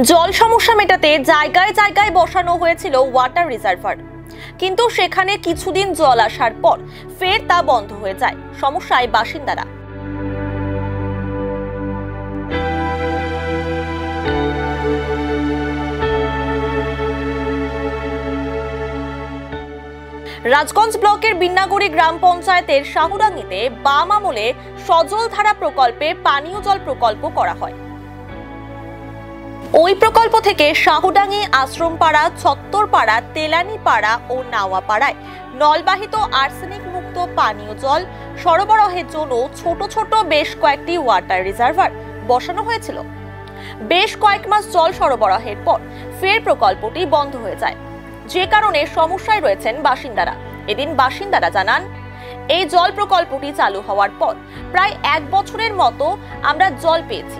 জল সমস্যা মেটাতে জায়গায় জায়গায় বসানো হয়েছিল ওয়াটার রিজার্ভার, কিন্তু সেখানে কিছুদিন জল আসার পর ফের তা বন্ধ হয়ে যায়। সমস্যায় বাসিন্দারা। রাজগঞ্জ ব্লকের বিন্নাগুড়ি গ্রাম পঞ্চায়েতের শাহুডাঙ্গিতে বাম আমলে সজল ধারা প্রকল্পে পানীয় জল প্রকল্প করা হয়। ওই প্রকল্প থেকে শাহুডাঙ্গি, আশ্রমপাড়া, ছত্তরপাড়া, তেলানীপাড়া ও নাওয়াপাড়ায় নলবাহিত আর্সেনিক মুক্ত পানীয় জল সরবরাহের জন্য ছোট ছোট বেশ কয়েকটি ওয়াটার রিজার্ভার বসানো হয়েছিল। বেশ কয়েক মাস জল সরবরাহের পর ফের প্রকল্পটি বন্ধ হয়ে যায়, যে কারণে সমস্যায় রয়েছেন বাসিন্দারা। এদিন বাসিন্দারা জানান, এই জল প্রকল্পটি চালু হওয়ার পর প্রায় 1 বছরের মতো আমরা জল পেয়েছি,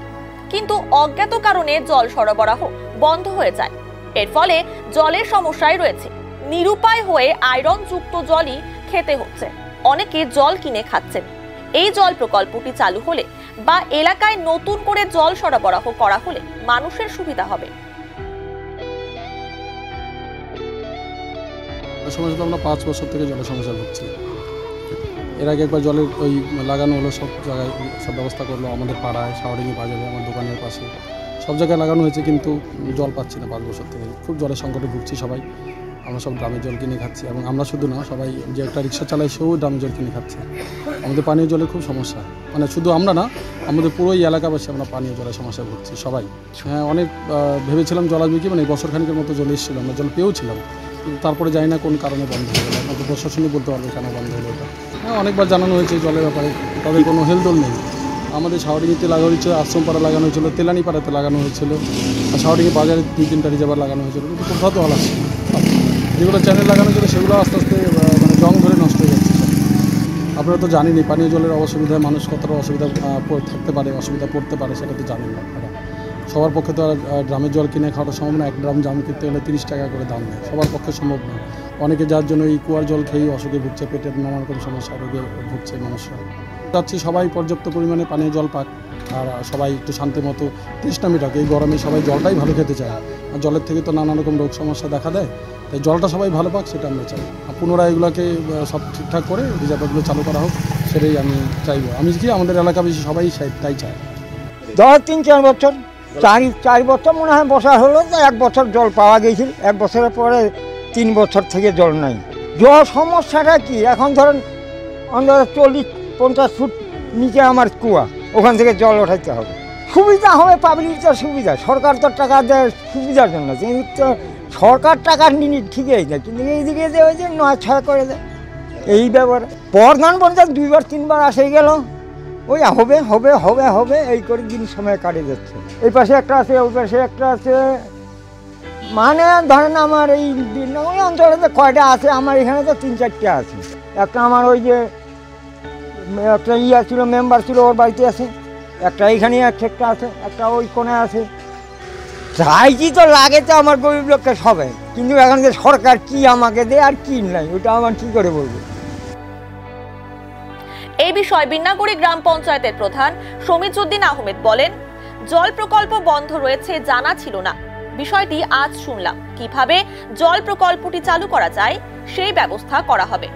কিন্তু অজ্ঞাত কারণে জল সরবরাহ বন্ধ হয়ে যায়। এর ফলে জলের সমস্যায় রয়েছে। নিরুপায় হয়ে আয়রন যুক্ত জলই খেতে হচ্ছে। অনেকে জল কিনে খাচ্ছেন। এই জল প্রকল্পটি চালু হলে বা এলাকায় নতুন করে জল সরবরাহ করা হলে মানুষের সুবিধা হবে। সমস্যা তো আমরা 5 বছর থেকে জলের সমস্যা ভুগছি। এর আগে একবার জলের ওই লাগানো হলো, সব জায়গায় সব ব্যবস্থা করলো, আমাদের পাড়ায়, শাওডিঙ্গি বাজারে, আমার দোকানের পাশে সব জায়গায় লাগানো হয়েছে, কিন্তু জল পাচ্ছি না। 5 বছর থেকে খুব জলের সংকটে ভুগছি সবাই। আমরা সব ড্রামের জল কিনে খাচ্ছি, এবং আমরা শুধু না, সবাই যে একটা রিক্সা চালায় সেও ড্রামের জল কিনে খাচ্ছে। আমাদের পানীয় জলের খুব সমস্যা, মানে শুধু আমরা না, আমাদের পুরোই এলাকাবাসী আমরা পানীয় জলের সমস্যায় ভুগছি সবাই। হ্যাঁ, অনেক ভেবেছিলাম জল আসবে কি, মানে বছর খানিকের মতো জল এসেছিলো, আমরা জল পেয়েওছিলাম, তারপরে জানি না কোন কারণে বন্ধ হয়ে গেল। আমাদের প্রশাসনই বলতে পারবে কেন বন্ধ হলো এটা। হ্যাঁ, অনেকবার জানানো হয়েছে জলের ব্যাপারে, তাদের কোনো হেলদোল নেই। আমাদের শাওডিঙ্গিতে লাগানো হয়েছিল, আশ্রমপাড়া লাগানো হয়েছিল, তেলানীপাড়াতে লাগানো হয়েছিল, আর শাওডিঙ্গি বাজারে 2-3টা রিজার্ভার লাগানো হয়েছিল, কিন্তু কোথাও তো হল আসছে। যেগুলো চ্যানেল লাগানো ছিল সেগুলো আস্তে আস্তে মানে জং ধরে নষ্ট হয়ে যাচ্ছে। আপনারা তো জানেনই পানীয় জলের অসুবিধায় মানুষ কতটা অসুবিধা থাকতে পারে, অসুবিধা পড়তে পারে, সেটা তো জানেন না আপনারা। সবার পক্ষে তো আর ড্রামের জল কিনে খাওয়াটা সম্ভব না। 1 ড্রাম জাম কিনতে গেলে 30 টাকা করে দাম নেয়, সবার পক্ষে সম্ভব না। অনেকে যার জন্য এই কুয়ার জল খেয়েই অসুখে ভুগছে, পেটের নানা রকম সমস্যা, রোগে ভুগছে মানুষরা। চাচ্ছি সবাই পর্যাপ্ত পরিমাণে পানীয় জল পাক, আর সবাই একটু শান্তি মতো তৃষ্ণা মেটাক। এই গরমে সবাই জলটাই ভালো খেতে চায়, আর জলের থেকে তো নানা রকম রোগ সমস্যা দেখা দেয়। তাই জলটা সবাই ভালো পাক, সেটা আমরা চাই। আর পুনরায় এগুলোকে সব ঠিকঠাক করে রিজার্ভারগুলো চালু করা হোক, সেটাই আমি চাইবো। আমি কি আমাদের এলাকাবাসী সবাই তাই চায়। 3-4 বছর, 4 বছর মনে হয় বসা হলো, তো 1 বছর জল পাওয়া গেছিল। 1 বছরের পরে 3 বছর থেকে জল নাই। জল সমস্যাটা কি, এখন ধরেন অন্তত 40-50 ফুট নিচে আমার কুয়া, ওখান থেকে জল ওঠাইতে হবে। সুবিধা হবে, পাবলিকের সুবিধা, সরকার তো টাকা দেয় সুবিধার জন্য, কিন্তু সরকার টাকা নিয়ে ঠিকই দেয়, কিন্তু এইদিকে যে ওই যে 9-6 করে দেয় এই ব্যাপারে। প্রধান পঞ্চায়েত 2-3 আসে গেল, ওই হবে হবে হবে হবে এই করে দিন সময় কাটে যাচ্ছে। এই পাশে একটা আছে, ওই পাশে একটা আছে, মানে ধরেন আমার এই ওই অঞ্চলে তো কয়টা আছে, আমার এখানে তো 3-4টা আছে। একটা আমার ওই যে একটা ছিল, মেম্বার ছিল, ওর বাড়িতে আছে একটা, এইখানে একটা আছে, একটা ওই কোণে আছে। চাইছি তো লাগে তো আমার গরিব লোককে সবাই, কিন্তু এখন যে সরকার কি আমাকে দেয় আর কি নাই, ওটা আমার কি করে বলবো। এই বিষয়ে বিন্নাগুড়ি গ্রাম পঞ্চায়েতের প্রধান শমীজউদ্দিন আহমেদ বলেন, জল প্রকল্প বন্ধ রয়েছে জানা ছিল না, বিষয়টি আজ শুনলাম। কিভাবে জল প্রকল্পটি চালু করা যায় সেই ব্যবস্থা করা হবে।